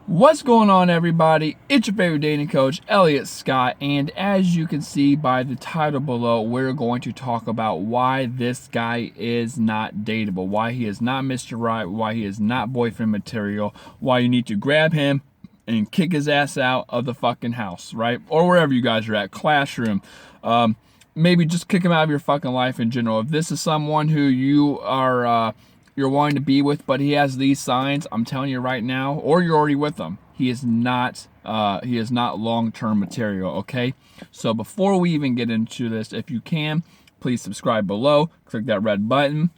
What's going on, everybody? It's your favorite dating coach, Elliot Scott, and as you can see by the title below, we're going to talk about why this guy is not dateable, why he is not Mr. Right, why he is not boyfriend material, why you need to grab him and kick his ass out of the fucking house, right? Or wherever you guys are at, classroom. Maybe just kick him out of your fucking life in general. If this is someone who you are you're wanting to be with, but he has these signs, I'm telling you right now, or you're already with him, he is not long-term material. Okay, so before we even get into this, if you can, please subscribe below, click that red button.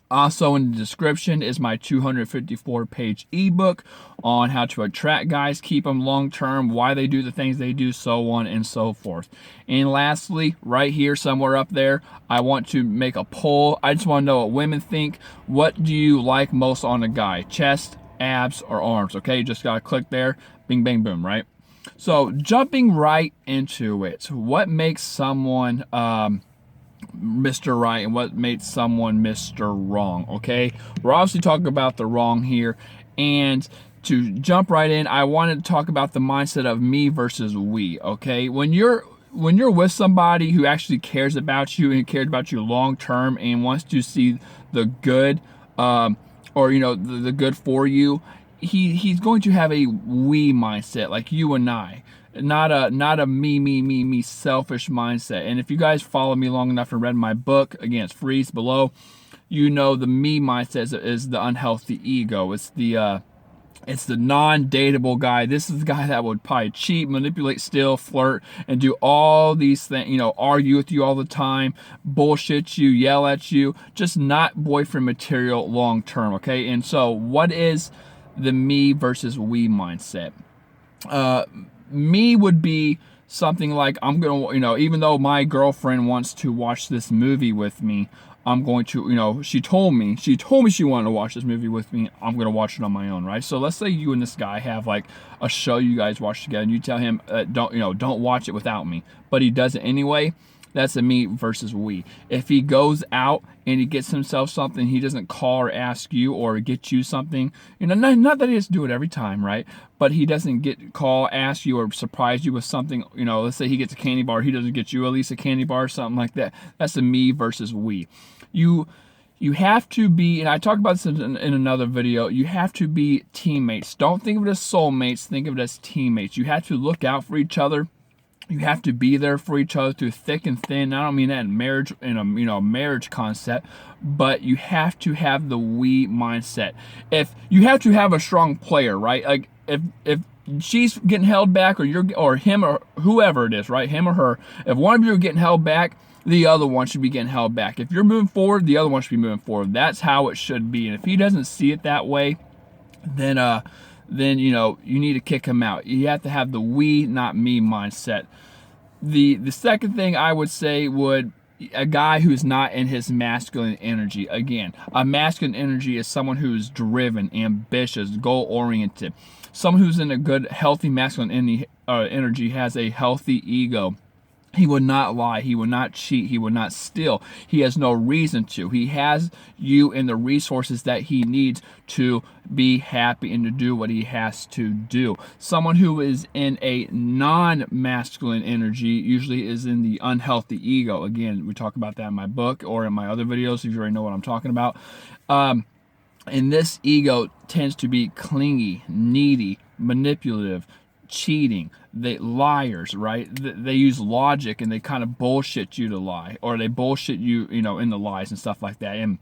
Also in the description is my 254-page ebook on how to attract guys, keep them long-term, why they do the things they do, so on and so forth. And lastly, right here somewhere up there, I want to make a poll. I just want to know what women think. What do you like most on a guy? Chest, abs, or arms? Okay, you just gotta click there. Bing, bang, boom, right? So jumping right into it, what makes someone Mr. Right and what makes someone Mr. Wrong? Okay, we're obviously talking about the wrong here, and to jump right in, I wanted to talk about the mindset of me versus we. Okay, when you're with somebody who actually cares about you and cares about you long term and wants to see the good, or the good for you, he's going to have a we mindset, like you and I, not a me selfish mindset. And if you guys follow me long enough and read my book, again, it's free, it's below, you know the me mindset is the unhealthy ego. It's the non-dateable guy. This is the guy that would probably cheat, manipulate, steal, flirt, and do all these things, argue with you all the time, bullshit you, yell at you, just not boyfriend material long term. Okay, and so what is the me versus we mindset? Me would be something like, I'm gonna, even though my girlfriend wants to watch this movie with me, I'm going to, she told me she wanted to watch this movie with me, I'm gonna watch it on my own, right? So let's say you and this guy have like a show you guys watch together, and you tell him, don't watch it without me, but he does it anyway. That's a me versus we. If he goes out and he gets himself something, he doesn't call or ask you or get you something, not that he has to do it every time, right? But he doesn't call, ask you, or surprise you with something, let's say he gets a candy bar, he doesn't get you at least a candy bar or something like that. That's a me versus we. You have to be, and I talked about this in another video, you have to be teammates. Don't think of it as soulmates, think of it as teammates. You have to look out for each other. You have to be there for each other through thick and thin. I don't mean that in marriage, in a marriage concept, but you have to have the we mindset. If you have to have a strong player, right? Like if she's getting held back, or him, or whoever it is, right? Him or her. If one of you are getting held back, the other one should be getting held back. If you're moving forward, the other one should be moving forward. That's how it should be. And if he doesn't see it that way, then you need to kick him out. You have to have the we, not me mindset. The second thing I would say would, a guy who's not in his masculine energy. Again, a masculine energy is someone who's driven, ambitious, goal-oriented. Someone who's in a good, healthy masculine energy has a healthy ego. He would not lie. He would not cheat. He would not steal. He has no reason to. He has you and the resources that he needs to be happy and to do what he has to do. Someone who is in a non-masculine energy usually is in the unhealthy ego. Again, we talk about that in my book or in my other videos if you already know what I'm talking about. And this ego tends to be clingy, needy, manipulative, cheating, they liars, right? They use logic and they kind of bullshit you to lie, or they bullshit you, in the lies and stuff like that. And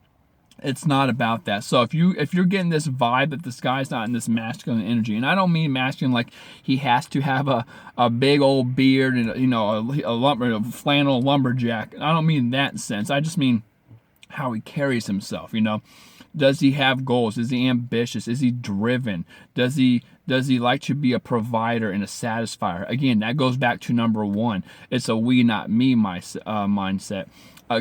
it's not about that. So if you're getting this vibe that this guy's not in this masculine energy, and I don't mean masculine like he has to have a big old beard and a flannel lumberjack. I don't mean that sense. I just mean how he carries himself. Does he have goals? Is he ambitious? Is he driven? Does he like to be a provider and a satisfier? Again, that goes back to number one. It's a we, not me mindset.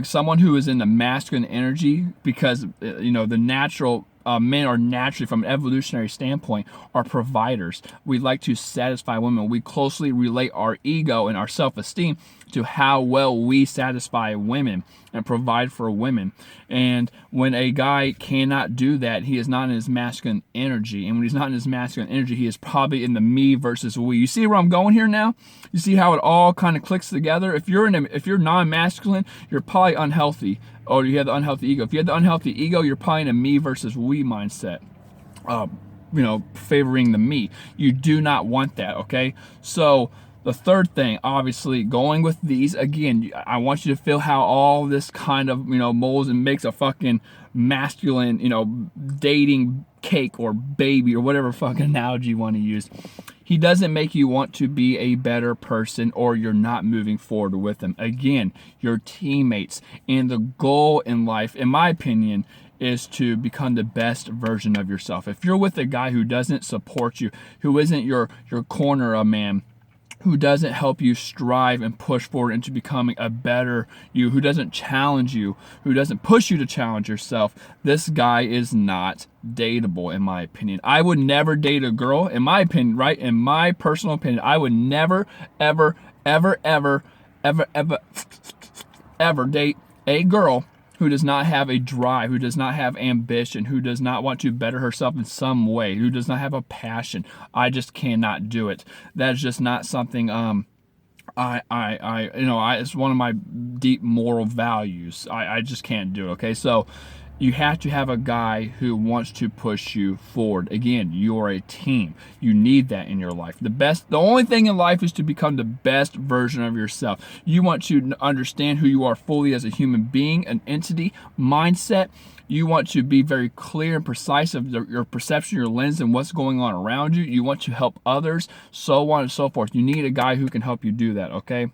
Someone who is in the masculine energy, because the natural men are naturally, from an evolutionary standpoint, are providers. We like to satisfy women. We closely relate our ego and our self-esteem to how well we satisfy women and provide for women. And when a guy cannot do that, he is not in his masculine energy. And when he's not in his masculine energy, he is probably in the me versus we. You see where I'm going here now? You see how it all kind of clicks together? If you're non-masculine, you're probably unhealthy, or you have the unhealthy ego. If you have the unhealthy ego, you're probably in a me versus we mindset. Favoring the me. You do not want that, okay? So the third thing, obviously, going with these, again, I want you to feel how all this kind of, molds and makes a fucking masculine, dating cake or baby or whatever fucking analogy you want to use. He doesn't make you want to be a better person, or you're not moving forward with him. Again, your teammates. And the goal in life, in my opinion, is to become the best version of yourself. If you're with a guy who doesn't support you, who isn't your corner man, who doesn't help you strive and push forward into becoming a better you, who doesn't challenge you, who doesn't push you to challenge yourself, this guy is not dateable, in my opinion. I would never date a girl, in my opinion, right? In my personal opinion, I would never, ever, ever, ever, ever, ever, ever date a girl who does not have a drive, who does not have ambition, who does not want to better herself in some way, who does not have a passion. I just cannot do it. That is just not something it's one of my deep moral values. I just can't do it. Okay, so you have to have a guy who wants to push you forward. Again, you're a team. You need that in your life. The only thing in life is to become the best version of yourself. You want to understand who you are fully as a human being, an entity, mindset. You want to be very clear and precise of your perception, your lens, and what's going on around you. You want to help others, so on and so forth. You need a guy who can help you do that, okay?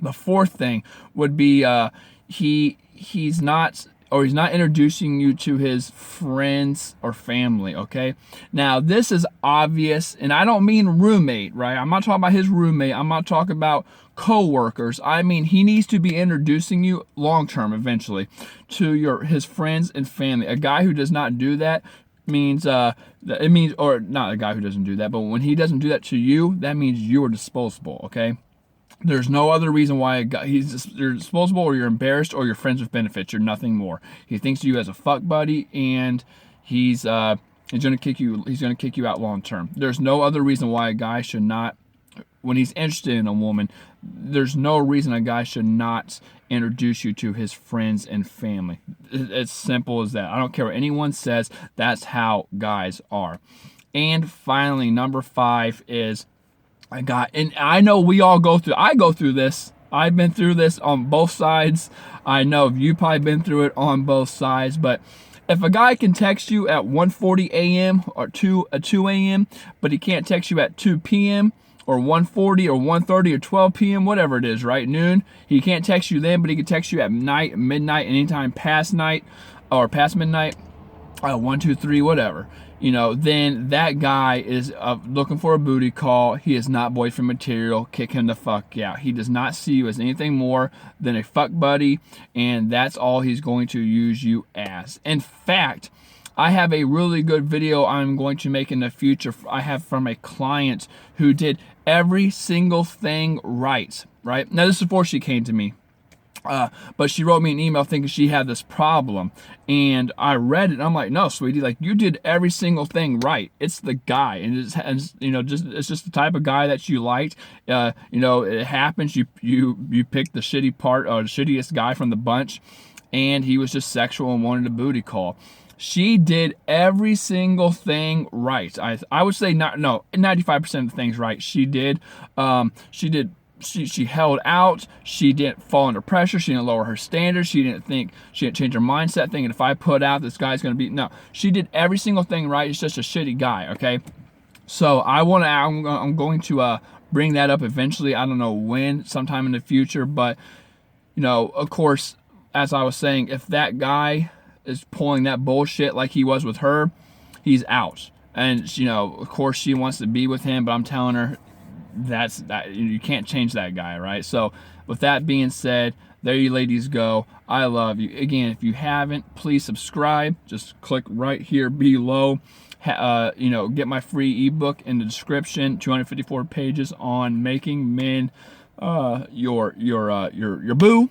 The fourth thing would be he's not introducing you to his friends or family, okay? Now, this is obvious, and I don't mean roommate, right? I'm not talking about his roommate. I'm not talking about co-workers. I mean, he needs to be introducing you long-term, eventually, to his friends and family. A guy who does not do that means, or not a guy who doesn't do that, but when he doesn't do that to you, that means you are disposable, okay? There's no other reason why you're disposable, or you're embarrassed, or you're friends with benefits. You're nothing more. He thinks of you as a fuck buddy, and he's gonna kick you out long term. There's no other reason why a guy should not, when he's interested in a woman, there's no reason a guy should not introduce you to his friends and family. It's simple as that. I don't care what anyone says. That's how guys are. And finally, number 5 is, and I know I go through this. I've been through this on both sides. I know you've probably been through it on both sides, but if a guy can text you at 1:40 a.m. or 2 a.m., but he can't text you at 2 p.m. or 1:40 or 1:30 or 12 p.m., whatever it is, right? Noon. He can't text you then, but he can text you at night, midnight, anytime past night or past midnight, 1, 2, 3, whatever. Then that guy is looking for a booty call. He is not boyfriend material. Kick him the fuck out. He does not see you as anything more than a fuck buddy, and that's all he's going to use you as. In fact, I have a really good video I'm going to make in the future. I have from a client who did every single thing right? Now, this is before she came to me. But she wrote me an email thinking she had this problem, and I read it and I'm like, no, sweetie, like, you did every single thing right. It's the guy, and it's just the type of guy that you liked. It happens. You picked the shitty part, or the shittiest guy from the bunch, and he was just sexual and wanted a booty call. She did every single thing right. I would say 95% of the things right. She did. She held out. She didn't fall under pressure. She didn't lower her standards. She didn't change her mindset thinking, if I put out, this guy's going to be, no. She did every single thing right. It's just a shitty guy, okay? So I'm going to bring that up eventually. I don't know when, sometime in the future, but of course, as I was saying, if that guy is pulling that bullshit like he was with her, he's out. And of course she wants to be with him, but I'm telling her, that you can't change that guy, right? So with that being said, there you ladies go. I love you. Again, if you haven't, please subscribe. Just click right here below. Get my free ebook in the description. 254 pages on making men your boo,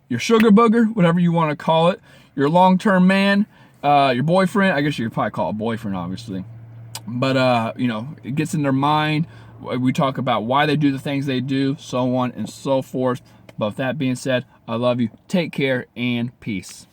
your sugar booger, whatever you want to call it, your long-term man, your boyfriend. I guess you could probably call it boyfriend, obviously. But you know, it gets in their mind. We talk about why they do the things they do, so on and so forth. But with that being said, I love you. Take care and peace.